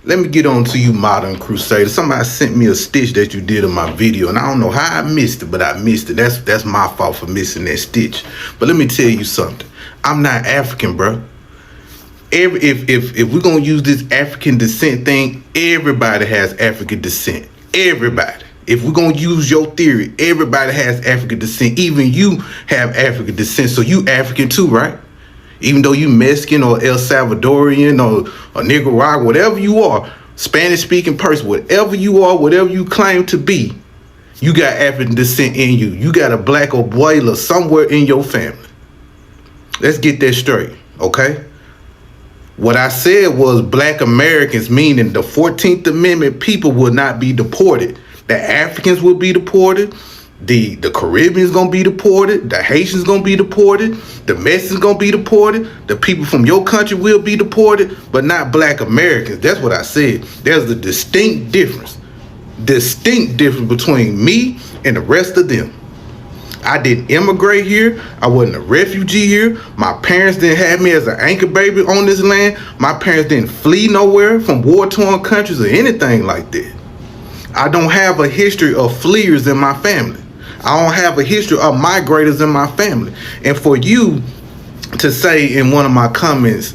let me get on to you, Modern Crusader. Somebody sent me a stitch that you did in my video, and I don't know how I missed it, but I missed it. That's my fault for missing that stitch. But let me tell you something. I'm not African, bro. If we're gonna use this African descent thing, everybody has African descent. Everybody. If we're gonna use your theory, everybody has African descent. Even you have African descent, so you African too, right? Even though you Mexican or El Salvadorian or Nicaragua, whatever you are, Spanish speaking person, whatever you are, whatever you claim to be, you got African descent in you. You got a black abuela somewhere in your family. Let's get that straight, okay? What I said was black Americans, meaning the 14th Amendment people will not be deported. The Africans will be deported. The Caribbeans gonna be deported. The Haitians gonna be deported. The Mexicans gonna be deported. The people from your country will be deported, but not black Americans. That's what I said. There's a distinct difference between me and the rest of them. I didn't immigrate here. I wasn't a refugee here. My parents didn't have me as an anchor baby on this land. My parents didn't flee nowhere from war-torn countries or anything like that. I don't have a history of fleers in my family. I don't have a history of migrators in my family. And for you to say in one of my comments,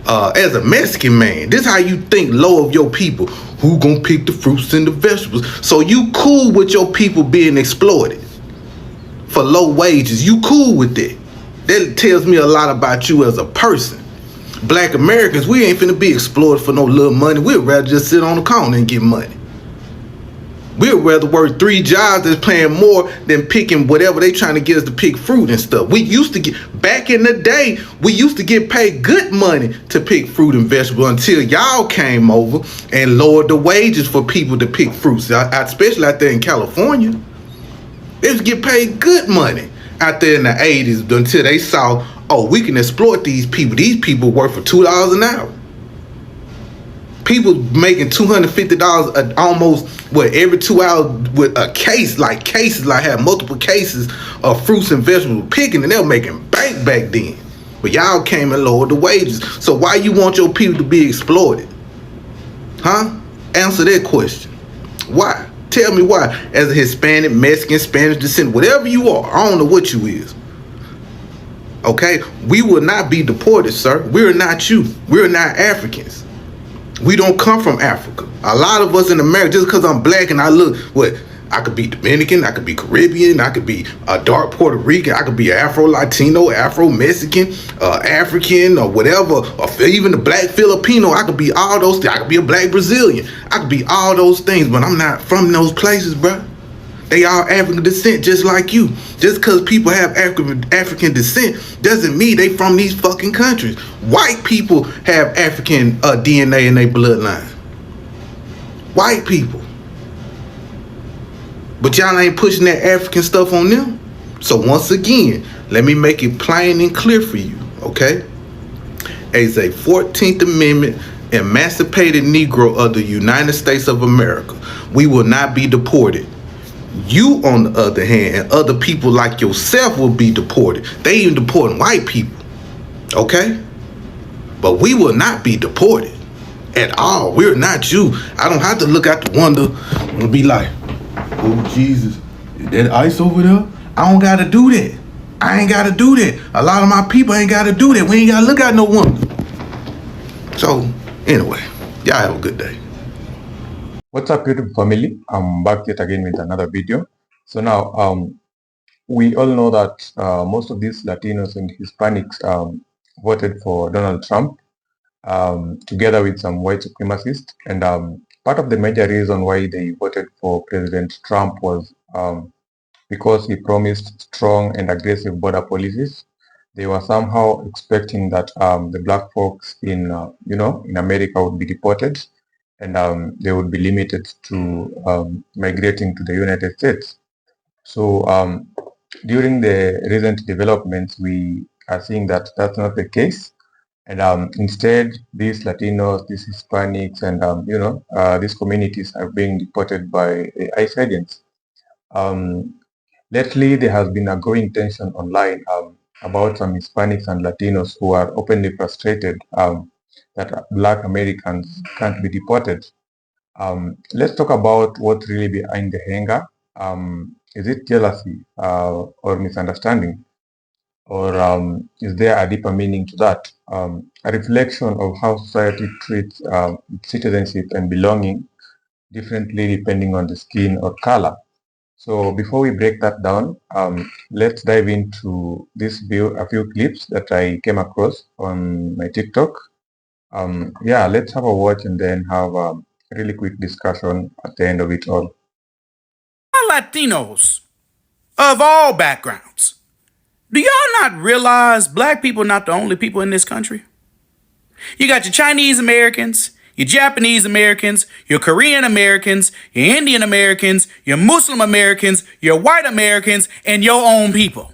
as a Mexican man, this is how you think low of your people. Who gonna pick the fruits and the vegetables? So you cool with your people being exploited for low wages. You cool with that. That tells me a lot about you as a person. Black Americans, we ain't finna be exploited for no little money. We'd rather just sit on the corner and get money. We'd rather work 3 jobs that's paying more than picking whatever they trying to get us to pick fruit and stuff. We used to get, back in the day, we used to get paid good money to pick fruit and vegetables until y'all came over and lowered the wages for people to pick fruits, especially out there in California. They used to get paid good money out there in the 80s until they saw, oh, we can exploit these people. These people work for $2 an hour. People making $250 almost every 2 hours with a case, like have multiple cases of fruits and vegetables picking, and they were making bank back then. But y'all came and lowered the wages. So why you want your people to be exploited? Huh? Answer that question. Why? Tell me why. As a Hispanic, Mexican, Spanish descent, whatever you are, I don't know what you is. Okay? We will not be deported, sir. We're not you. We're not Africans. We don't come from Africa. A lot of us in America, just because I'm black and I look, I could be Dominican, I could be Caribbean, I could be a dark Puerto Rican, I could be Afro-Latino, Afro-Mexican, African, or whatever, or even a black Filipino. I could be all those things. I could be a black Brazilian. I could be all those things, but I'm not from those places, bro. They are African descent just like you. Just because people have African descent doesn't mean they from these fucking countries. White people have African DNA in their bloodline. White people. But y'all ain't pushing that African stuff on them. So once again, let me make it plain and clear for you, okay? As a 14th Amendment emancipated Negro of the United States of America, we will not be deported. You, on the other hand, and other people like yourself will be deported. They even deporting white people, okay? But we will not be deported at all. We're not you. I don't have to look out the window and be like, oh, Jesus, is that ice over there? I don't got to do that. I ain't got to do that. A lot of my people ain't got to do that. We ain't got to look out no window. So, anyway, y'all have a good day. What's up, YouTube family? I'm back yet again with another video. So now, we all know that most of these Latinos and Hispanics voted for Donald Trump together with some white supremacists. And part of the major reason why they voted for President Trump was because he promised strong and aggressive border policies. They were somehow expecting that the black folks in America would be deported, and they would be limited to migrating to the United States. So during the recent developments, we are seeing that that's not the case. And instead, these Latinos, these Hispanics, and these communities are being deported by ICE agents. Lately, there has been a growing tension online about some Hispanics and Latinos who are openly frustrated that Black Americans can't be deported. Let's talk about what's really behind the anger. Is it jealousy or misunderstanding? Or is there a deeper meaning to that? A reflection of how society treats citizenship and belonging differently depending on the skin or color. So before we break that down, let's dive into a few clips that I came across on my TikTok. Yeah, let's have a watch and then have a really quick discussion at the end of it all. Latinos of all backgrounds. Do y'all not realize black people are not the only people in this country? You got your Chinese Americans, your Japanese Americans, your Korean Americans, your Indian Americans, your Muslim Americans, your white Americans, and your own people.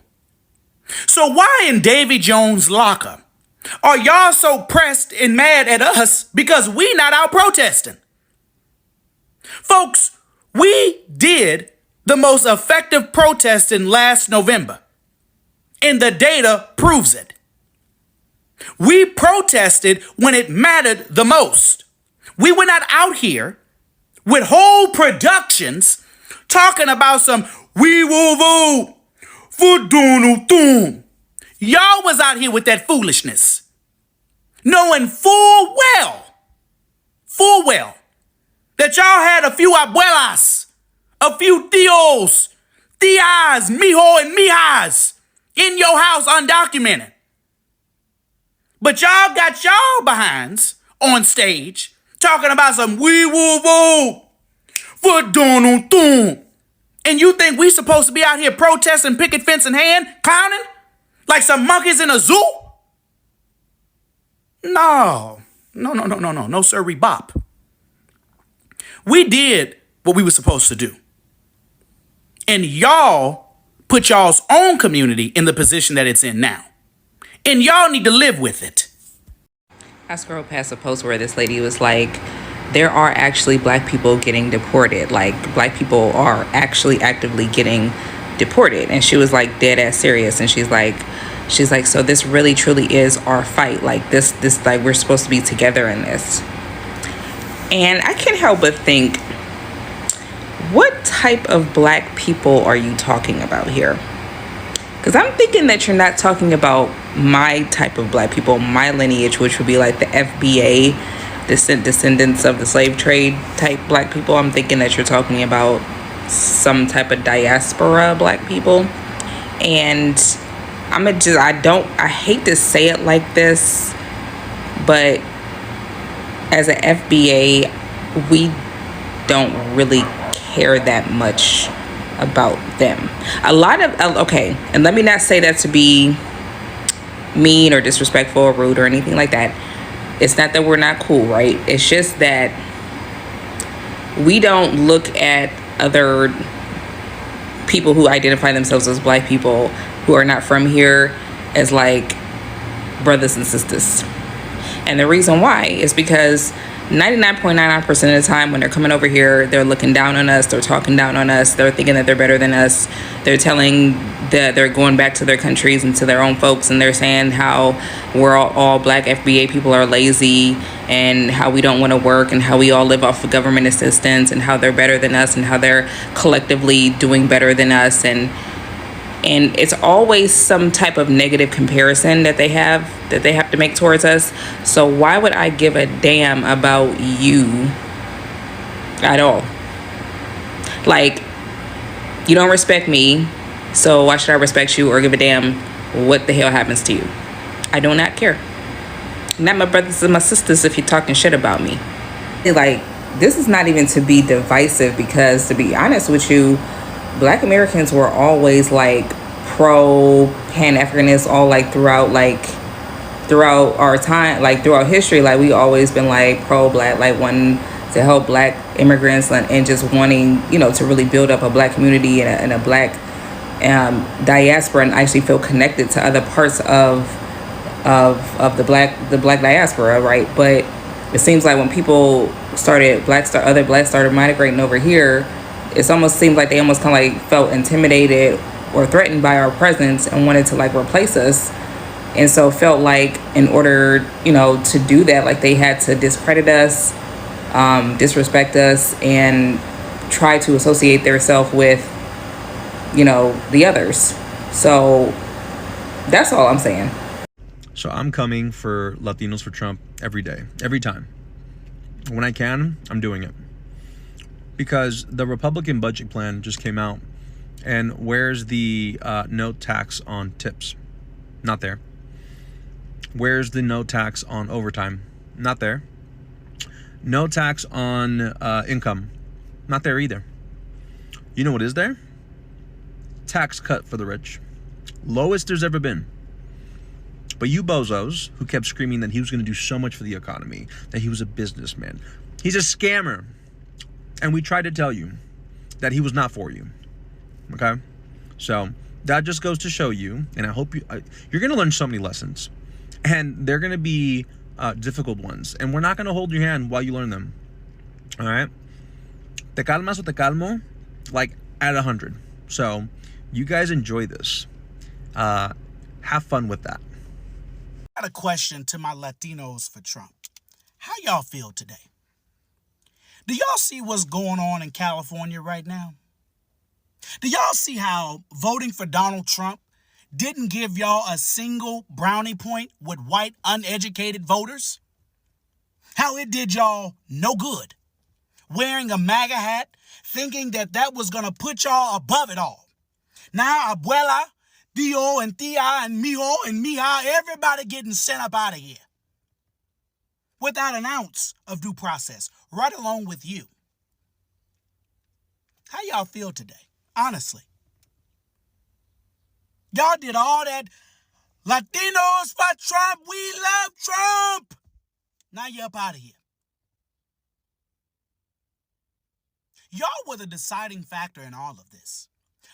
So why in Davy Jones' locker are y'all so pressed and mad at us because we not out protesting? Folks, we did the most effective protesting last November, and the data proves it. We protested when it mattered the most. We were not out here with whole productions talking about some we will vote for Donald Trump. Y'all was out here with that foolishness, knowing full well, that y'all had a few abuelas, a few tios, tias, mijo, and mijas in your house undocumented. But y'all got y'all behinds on stage talking about some we will vote for Donald Trump. And you think we supposed to be out here protesting, picket fence in hand, clowning like some monkeys in a zoo? No, sir, bop. We did what we were supposed to do. And y'all put y'all's own community in the position that it's in now. And y'all need to live with it. I scrolled past a post where this lady was like, there are actually black people getting deported. Like, black people are actually actively getting deported. And she was like dead ass serious. And she's like, so this really truly is our fight. Like this, like we're supposed to be together in this. And I can't help but think, what type of black people are you talking about here? Because I'm thinking that you're not talking about my type of black people, my lineage, which would be like the FBA, descendants of the slave trade type black people. I'm thinking that you're talking about some type of diaspora black people. And I hate to say it like this, but as an FBA, we don't really care that much about them. Okay, and let me not say that to be mean or disrespectful or rude or anything like that. It's not that we're not cool, right? It's just that we don't look at other people who identify themselves as black people who are not from here as like brothers and sisters. And the reason why is because 99.99% of the time when they're coming over here, they're looking down on us, they're talking down on us, they're thinking that they're better than us, they're telling that they're going back to their countries and to their own folks, and they're saying how we're all black FBA people are lazy and how we don't want to work and how we all live off of government assistance and how they're better than us and how they're collectively doing better than us. And it's always some type of negative comparison that they have to make towards us. So why would I give a damn about you at all? Like, you don't respect me, so why should I respect you or give a damn what the hell happens to you? I do not care. Not my brothers and my sisters if you're talking shit about me. Like, this is not even to be divisive, because to be honest with you, Black Americans were always like pro Pan-Africanists all like throughout our time, like throughout history. Like, we always been like pro black, like wanting to help black immigrants and just wanting, to really build up a black community and a black diaspora, and actually feel connected to other parts of the black diaspora, right? But it seems like when people started other blacks started migrating over here, it almost seemed like they almost kind of like felt intimidated or threatened by our presence and wanted to like replace us. And so felt like in order, to do that, like they had to discredit us, disrespect us, and try to associate themselves with, the others. So that's all I'm saying. So I'm coming for Latinos for Trump every day, every time. When I can, I'm doing it. Because the Republican budget plan just came out. And where's the no tax on tips? Not there. Where's the no tax on overtime? Not there. No tax on income. Not there either. You know what is there? Tax cut for the rich. Lowest there's ever been. But you bozos who kept screaming that he was going to do so much for the economy, that he was a businessman. He's a scammer. And we tried to tell you that he was not for you. Okay? So that just goes to show you, and I hope you're going to learn so many lessons. And they're going to be difficult ones. And we're not going to hold your hand while you learn them. All right? Te calmas o te calmo, like at 100. So you guys enjoy this. Have fun with that. I got a question to my Latinos for Trump. How y'all feel today? Do y'all see what's going on in California right now? Do y'all see how voting for Donald Trump didn't give y'all a single brownie point with white uneducated voters? How it did y'all no good. Wearing a MAGA hat, thinking that was going to put y'all above it all. Now, abuela, tío, and tia, and mijo, and mija, everybody getting sent up out of here. Without an ounce of due process, right along with you. How y'all feel today? Honestly. Y'all did all that. Latinos for Trump. We love Trump. Now you're up out of here. Y'all were the deciding factor in all of this.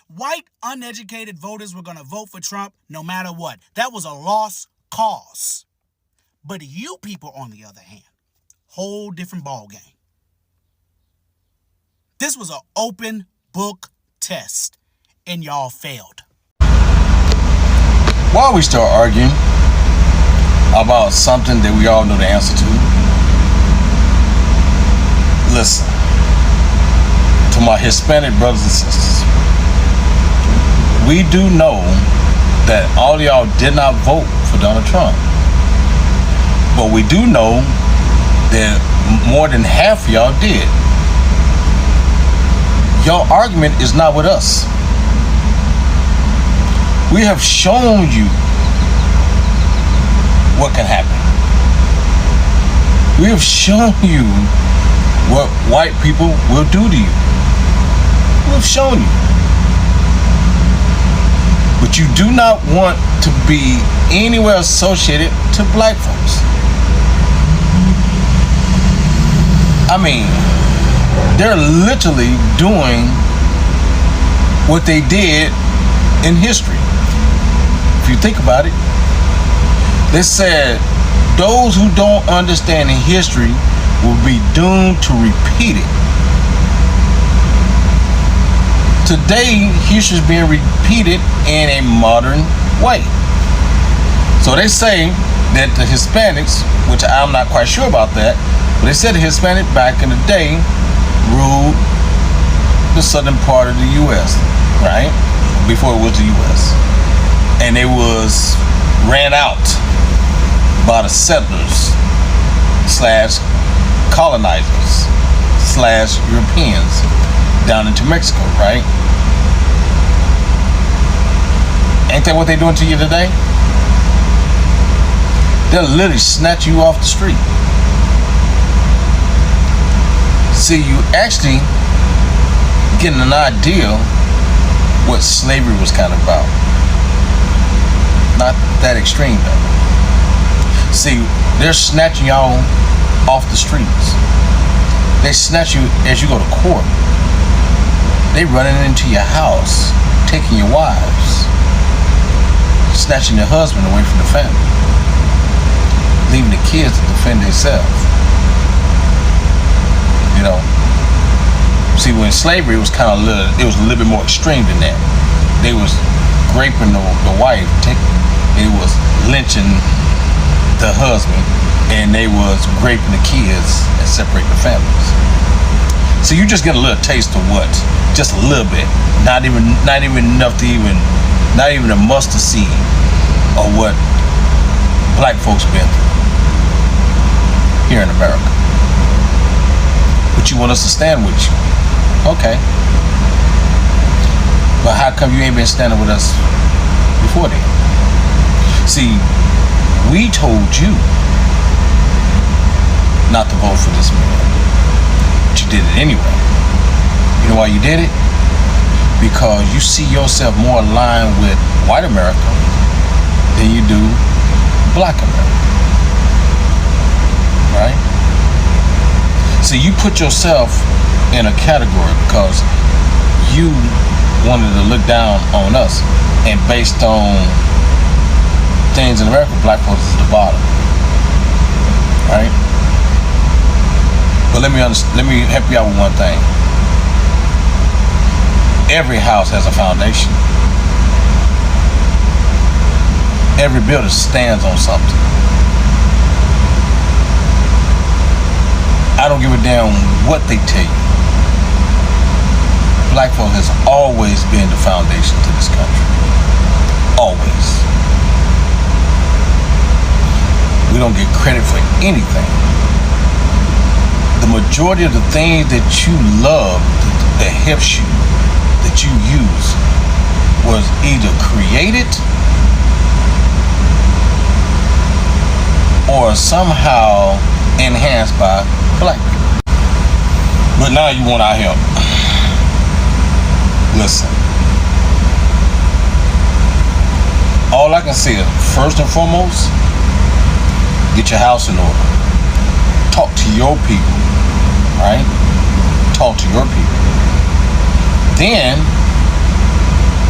White, uneducated voters were going to vote for Trump no matter what. That was a lost cause. But you people, on the other hand, whole different ball game. This was an open book test, and y'all failed. Why are we still arguing about something that we all know the answer to? Listen, to my Hispanic brothers and sisters, we do know that all of y'all did not vote for Donald Trump. But we do know that more than half of y'all did. Your argument is not with us. We have shown you what can happen. We have shown you what white people will do to you. We have shown you. But you do not want to be anywhere associated to black folks. I mean, they're literally doing what they did in history. If you think about it, they said those who don't understand in history will be doomed to repeat it. Today, history is being repeated in a modern way. So they say that the Hispanics, which I'm not quite sure about that, but they said the Hispanic back in the day ruled the southern part of the U.S., right? Before it was the U.S. And they was ran out by the settlers / colonizers / Europeans down into Mexico, right? Ain't that what they doing to you today? They'll literally snatch you off the street. See, you actually getting an idea what slavery was kind of about. Not that extreme though. See, they're snatching y'all off the streets. They snatch you as you go to court. They running into your house, taking your wives, snatching your husband away from the family, leaving the kids to defend themselves. You know, see, when slavery was kind of it was a little bit more extreme than that. They was raping the wife. They was lynching the husband, and they was raping the kids and separating the families. So you just get a little taste of what, just a little bit, not even enough to not even a mustard seed of what black folks been through here in America. But you want us to stand with you. Okay. But how come you ain't been standing with us before then? See, we told you not to vote for this man, but you did it anyway. You know why you did it? Because you see yourself more aligned with white America than you do black America, right? So you put yourself in a category because you wanted to look down on us, and based on things in America, black folks is the bottom, right? But let me help you out with one thing. Every house has a foundation. Every building stands on something. I don't give a damn what they tell you. Black folk has always been the foundation to this country. Always. We don't get credit for anything. The majority of the things that you love, that helps you, that you use, was either created or somehow enhanced by black people. But now you want our help. Listen. All I can say is, first and foremost, get your house in order. Talk to your people, right? Talk to your people. Then,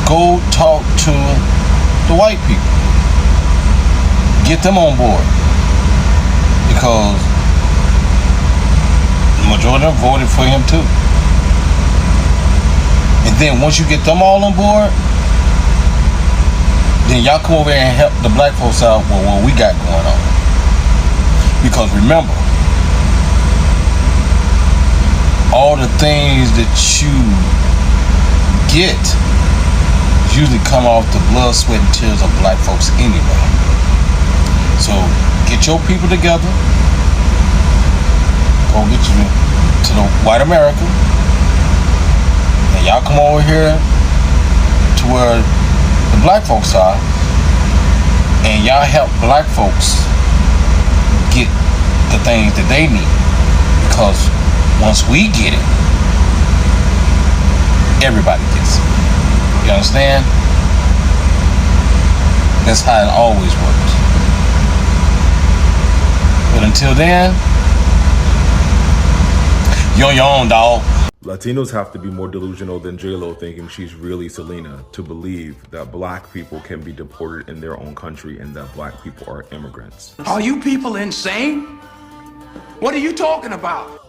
go talk to the white people. Get them on board. Because the majority of them voted for him too. And then once you get them all on board, then y'all come over here and help the black folks out with what we got going on. Because remember, all the things that you get usually come off the blood, sweat, and tears of black folks anyway. So get your people together. Go get you to the white America. And y'all come over here to where the black folks are. And y'all help black folks get the things that they need. Because once we get it, everybody gets it. You understand? That's how it always works. But until then, you're on your own, dog. Latinos have to be more delusional than J-Lo thinking she's really Selena to believe that black people can be deported in their own country and that black people are immigrants. Are you people insane? What are you talking about?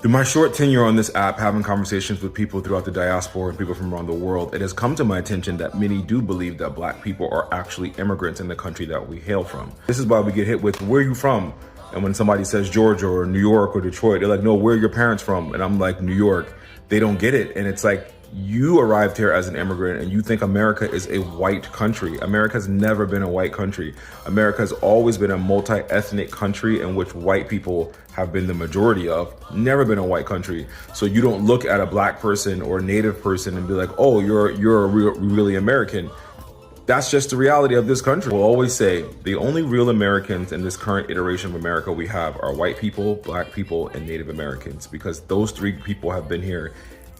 Through my short tenure on this app, having conversations with people throughout the diaspora and people from around the world, it has come to my attention that many do believe that black people are actually immigrants in the country that we hail from. This is why we get hit with, where are you from? And when somebody says Georgia or New York or Detroit, they're like, no, where are your parents from? And I'm like, New York. They don't get it. And it's like, you arrived here as an immigrant and you think America is a white country. America's never been a white country. America has always been a multi-ethnic country in which white people have been the majority of, never been a white country. So you don't look at a black person or a native person and be like, oh, you're really American. That's just the reality of this country. We'll always say the only real Americans in this current iteration of America we have are white people, black people, and Native Americans, because those three people have been here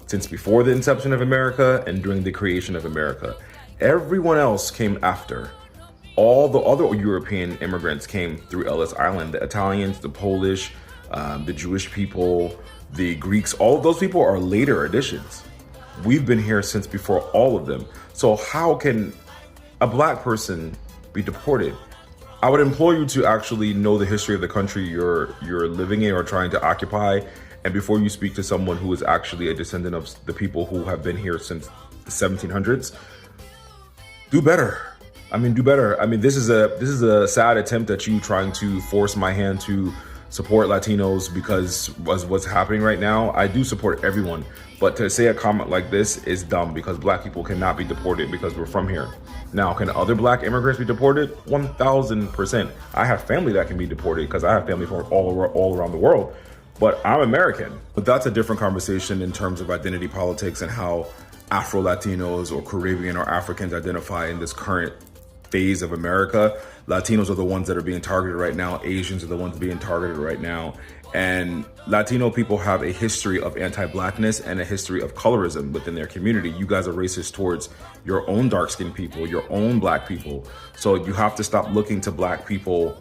since before the inception of America and during the creation of America. Everyone else came after. All the other European immigrants came through Ellis Island. The Italians, the Polish, the Jewish people, the Greeks, all of those people are later additions. We've been here since before all of them. So how can a black person be deported? I would implore you to actually know the history of the country you're living in or trying to occupy. And before you speak to someone who is actually a descendant of the people who have been here since the 1700s, do better. I mean, do better. I mean, this is a sad attempt at you trying to force my hand to support Latinos because of what's happening right now. I do support everyone, but to say a comment like this is dumb because black people cannot be deported because we're from here. Now, can other black immigrants be deported? 1,000%. I have family that can be deported because I have family from all around the world, but I'm American. But that's a different conversation in terms of identity politics and how Afro-Latinos or Caribbean or Africans identify in this current phase of America. Latinos are the ones that are being targeted right now. Asians are the ones being targeted right now. And Latino people have a history of anti-blackness and a history of colorism within their community. You guys are racist towards your own dark-skinned people, your own black people. So you have to stop looking to black people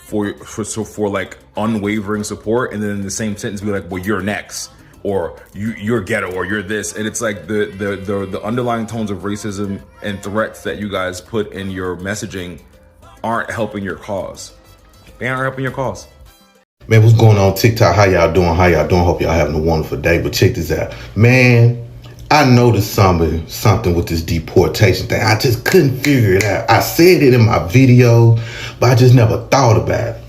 for like unwavering support, and then in the same sentence be like, well, you're next, or you're ghetto, or you're this. And it's like the underlying tones of racism and threats that you guys put in your messaging aren't helping your cause. They aren't helping your cause. Man, what's going on TikTok? How y'all doing? Hope y'all having a wonderful day. But check this out. Man, I noticed something with this deportation thing. I just couldn't figure it out. I said it in my video, but I just never thought about it.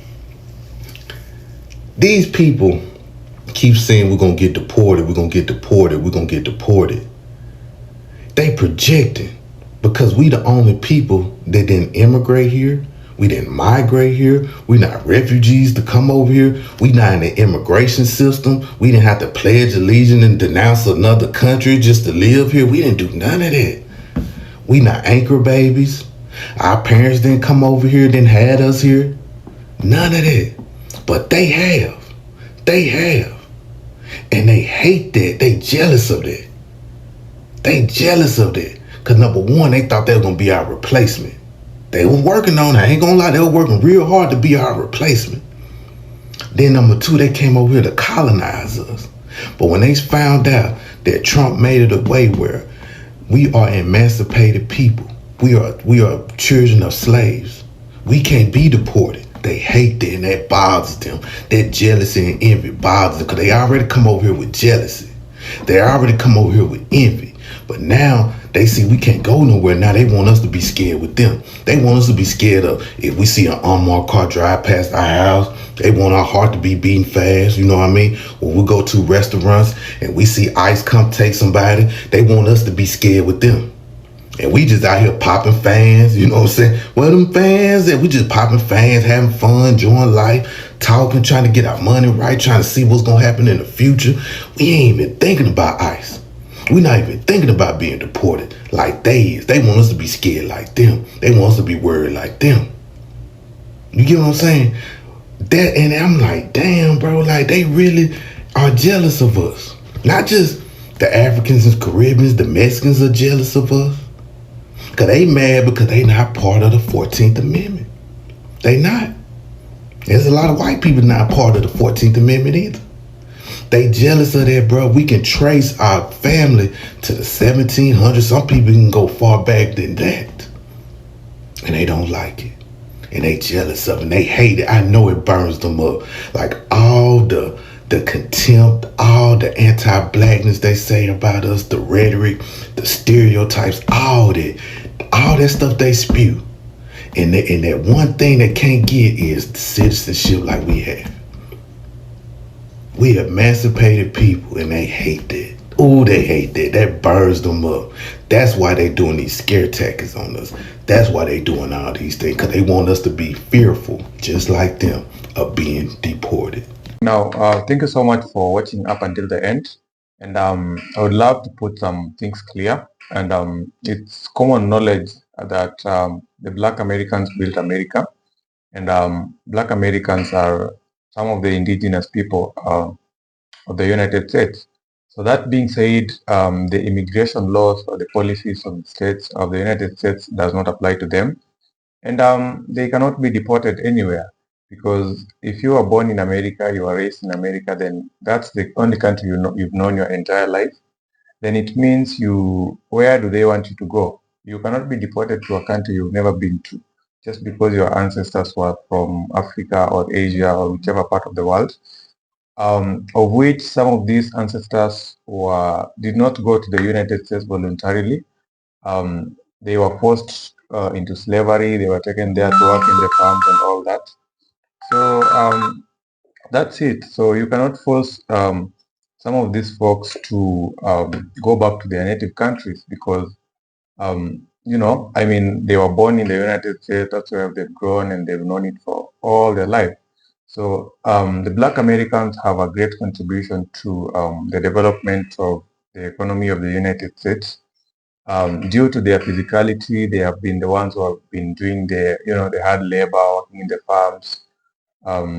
These people keep saying we're going to get deported, we're going to get deported, we're going to get deported. They projecting because we the only people that didn't immigrate here. We didn't migrate here. We not refugees to come over here. We not in the immigration system. We didn't have to pledge allegiance and denounce another country just to live here. We didn't do none of that. We not anchor babies. Our parents didn't come over here, didn't had us here. None of that. But they have. They have. And they hate that. They jealous of that. They jealous of that. Because number one, they thought they were going to be our replacement. They were working on it. I ain't gonna lie, they were working real hard to be our replacement. Then number two, they came over here to colonize us. But when they found out that Trump made it a way where we are emancipated people, we are children of slaves, we can't be deported. They hate that, and that bothers them. That jealousy and envy bothers them because they already come over here with jealousy. They already come over here with envy. But now they see we can't go nowhere. Now they want us to be scared with them. They want us to be scared of if we see an unmarked car drive past our house. They want our heart to be beating fast. You know what I mean? When we go to restaurants and we see ICE come take somebody, they want us to be scared with them. And we just out here popping fans, you know what I'm saying? Well, them fans, we just popping fans, having fun, enjoying life, talking, trying to get our money right, trying to see what's going to happen in the future. We ain't even thinking about ICE. We're not even thinking about being deported like they is. They want us to be scared like them. They want us to be worried like them. You get what I'm saying? That, and I'm like, damn, bro, like they really are jealous of us. Not just the Africans and Caribbeans, the Mexicans are jealous of us. Because they mad because they not part of the 14th Amendment. They not. There's a lot of white people not part of the 14th Amendment either. They jealous of that, bro. We can trace our family to the 1700s. Some people can go far back than that. And they don't like it. And they jealous of it. And they hate it. I know it burns them up. Like all the contempt, all the anti-blackness they say about us, the rhetoric, the stereotypes, all that stuff they spew. And that one thing they can't get is the citizenship like we have. We emancipated people, and they hate that. Ooh, they hate that. That burns them up. That's why they doing these scare tactics on us. That's why they doing all these things, because they want us to be fearful, just like them, of being deported. Now, thank you so much for watching up until the end. And I would love to put some things clear. And it's common knowledge that the Black Americans built America. And Black Americans are some of the indigenous people of the United States. So that being said, the immigration laws or the policies of the states of the United States does not apply to them. And they cannot be deported anywhere, because if you are born in America, you are raised in America, then that's the only country you've known your entire life. Then it means where do they want you to go? You cannot be deported to a country you've never been to, just because your ancestors were from Africa or Asia or whichever part of the world, of which some of these ancestors did not go to the United States voluntarily. They were forced into slavery. They were taken there to work in the farms and all that. So that's it. So you cannot force some of these folks to go back to their native countries because, I mean, they were born in the United States. That's where they've grown and they've known it for all their life. So the Black Americans have a great contribution to the development of the economy of the United States. Due to their physicality, they have been the ones who have been doing the hard labor, working in the farms.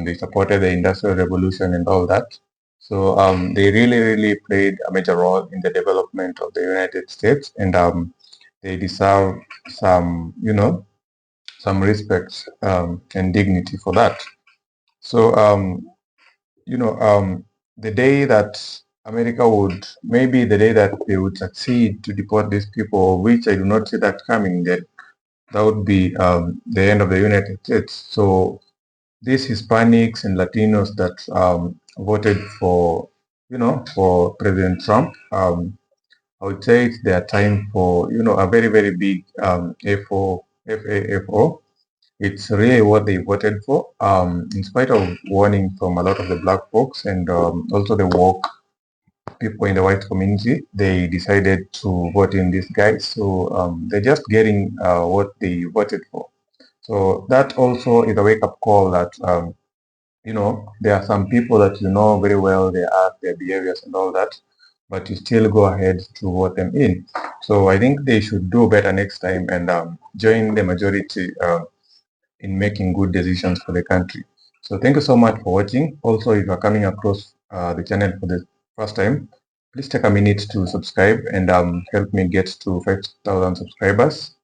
They supported the Industrial Revolution and all that. So they really, really played a major role in the development of the United States, and they deserve some, some respect and dignity for that. So, the day that America would, maybe the day that they would succeed to deport these people, which I do not see that coming, that would be the end of the United States. So these Hispanics and Latinos that voted for, for President Trump, I would say it's their time for, a very, very big FAFO. It's really what they voted for, in spite of warning from a lot of the black folks and also the woke people in the white community. They decided to vote in these guys. So they're just getting what they voted for. So that also is a wake-up call that, there are some people that you know very well, their art, their behaviors and all that, but you still go ahead to vote them in. So I think they should do better next time and join the majority in making good decisions for the country. So thank you so much for watching. Also, if you're coming across the channel for the first time, please take a minute to subscribe and help me get to 5,000 subscribers.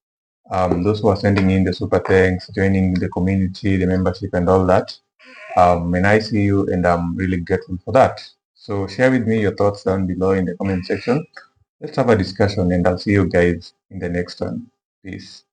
Those who are sending in the super thanks, joining the community, the membership and all that, and I see you and I'm really grateful for that. So share with me your thoughts down below in the comment section. Let's have a discussion and I'll see you guys in the next one. Peace.